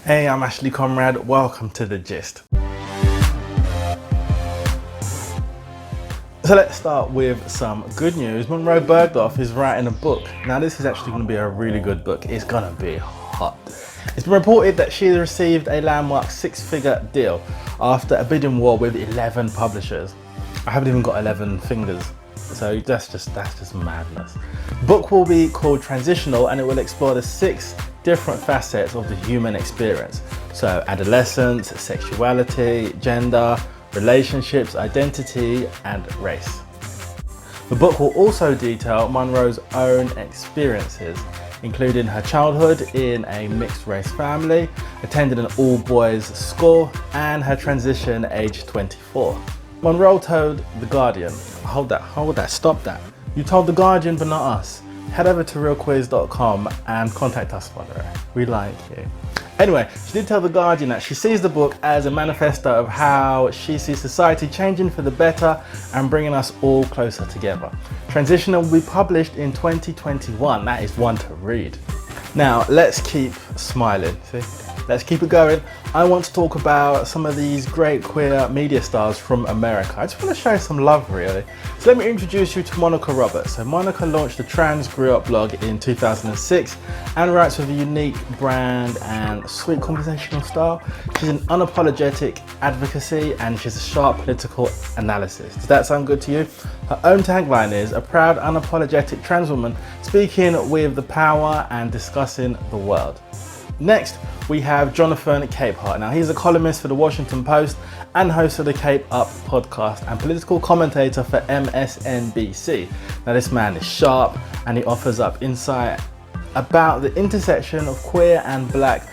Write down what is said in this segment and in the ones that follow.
Hey, I'm Ashley Conrad. Welcome to The Gist. So let's start with some good news. Munroe Bergdorf is writing a book. Now this is actually going to be a really good book. It's going to be hot. It's been reported that she has received a landmark 6-figure deal after a bidding war with 11 publishers. I haven't even got 11 fingers. So that's just madness. The book will be called Transitional, and it will explore the 6 different facets of the human experience. So adolescence, sexuality, gender, relationships, identity, and race. The book will also detail Munroe's own experiences, including her childhood in a mixed race family, attending an all-boys school, and her transition aged 24. Munroe told The Guardian, hold that, stop that. You told The Guardian but not us. Head over to realquiz.com and contact us, by the way. We like you. Anyway, she did tell The Guardian that she sees the book as a manifesto of how she sees society changing for the better and bringing us all closer together. Transitional will be published in 2021. That is one to read. Now, let's keep smiling. See? Let's keep it going. I want to talk about some of these great queer media stars from America. I just want to show some love, really. So let me introduce you to Monica Roberts. So Monica launched the Trans Grew Up blog in 2006 and writes with a unique brand and sweet conversational style. She's an unapologetic advocacy and she's a sharp political analysis. Does that sound good to you? Her own tagline is a proud, unapologetic trans woman speaking with the power and discussing the world. Next, we have Jonathan Capehart. Now, he's a columnist for the Washington Post and host of the Cape Up podcast and political commentator for MSNBC. Now, this man is sharp and he offers up insight about the intersection of queer and black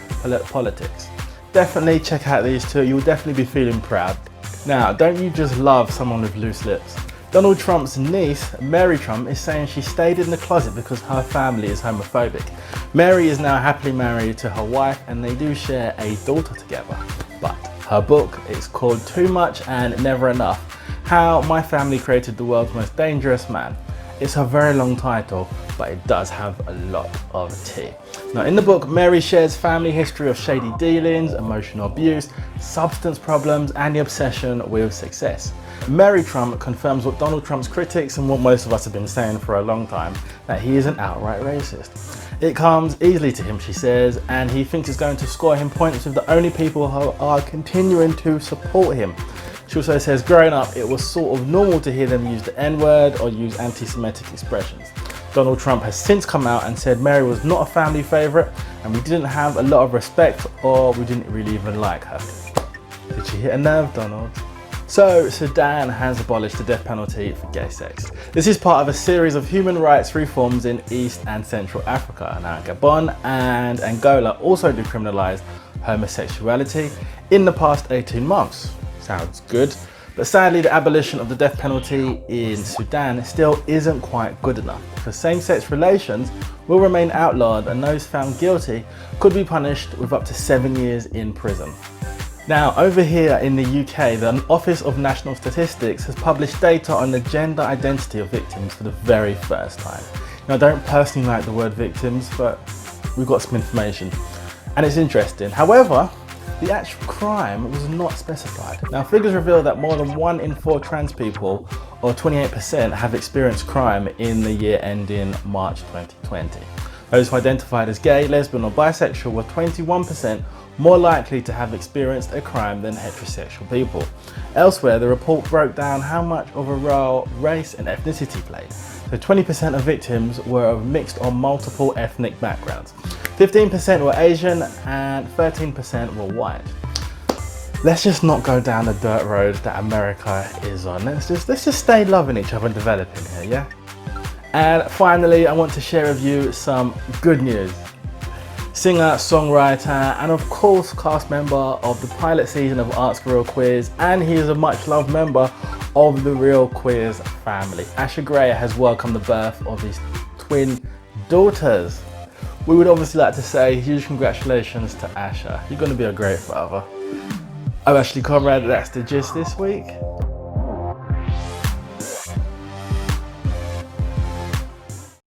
politics. Definitely check out these two. You'll definitely be feeling proud. Now, don't you just love someone with loose lips? Donald Trump's niece, Mary Trump, is saying she stayed in the closet because her family is homophobic. Mary is now happily married to her wife and they do share a daughter together. But her book is called Too Much and Never Enough: How My Family Created the World's Most Dangerous Man. It's a very long title, but it does have a lot of tea. Now, in the book, Mary shares family history of shady dealings, emotional abuse, substance problems, and the obsession with success. Mary Trump confirms what Donald Trump's critics and what most of us have been saying for a long time, that he is an outright racist. It comes easily to him, she says, and he thinks it's going to score him points with the only people who are continuing to support him. She also says growing up, it was sort of normal to hear them use the N-word or use anti-Semitic expressions. Donald Trump has since come out and said Mary was not a family favourite and we didn't have a lot of respect or we didn't really even like her. Did she hit a nerve, Donald? So, Sudan has abolished the death penalty for gay sex. This is part of a series of human rights reforms in East and Central Africa. Now, Gabon and Angola also decriminalised homosexuality in the past 18 months. Sounds good. But sadly, the abolition of the death penalty in Sudan still isn't quite good enough, because same-sex relations will remain outlawed and those found guilty could be punished with up to 7 years in prison. Now, over here in the UK, the Office of National Statistics has published data on the gender identity of victims for the very first time. Now, I don't personally like the word victims, but we've got some information and it's interesting. However, the actual crime was not specified. Now, figures reveal that more than 1 in 4 trans people, or 28%, have experienced crime in the year ending March 2020. Those who identified as gay, lesbian or bisexual were 21% more likely to have experienced a crime than heterosexual people. Elsewhere, the report broke down how much of a role race and ethnicity played. So 20% of victims were of mixed or multiple ethnic backgrounds. 15% were Asian and 13% were white. Let's just not go down the dirt road that America is on. Let's just stay loving each other and developing here, yeah? And finally, I want to share with you some good news. Singer, songwriter, and of course cast member of the pilot season of Ask Real Quiz, and he is a much loved member of the Real Quiz family. Asher Gray has welcomed the birth of his twin daughters. We would obviously like to say huge congratulations to Asher. You're going to be a great father. I'm Ashley Conrad, that's The Gist this week.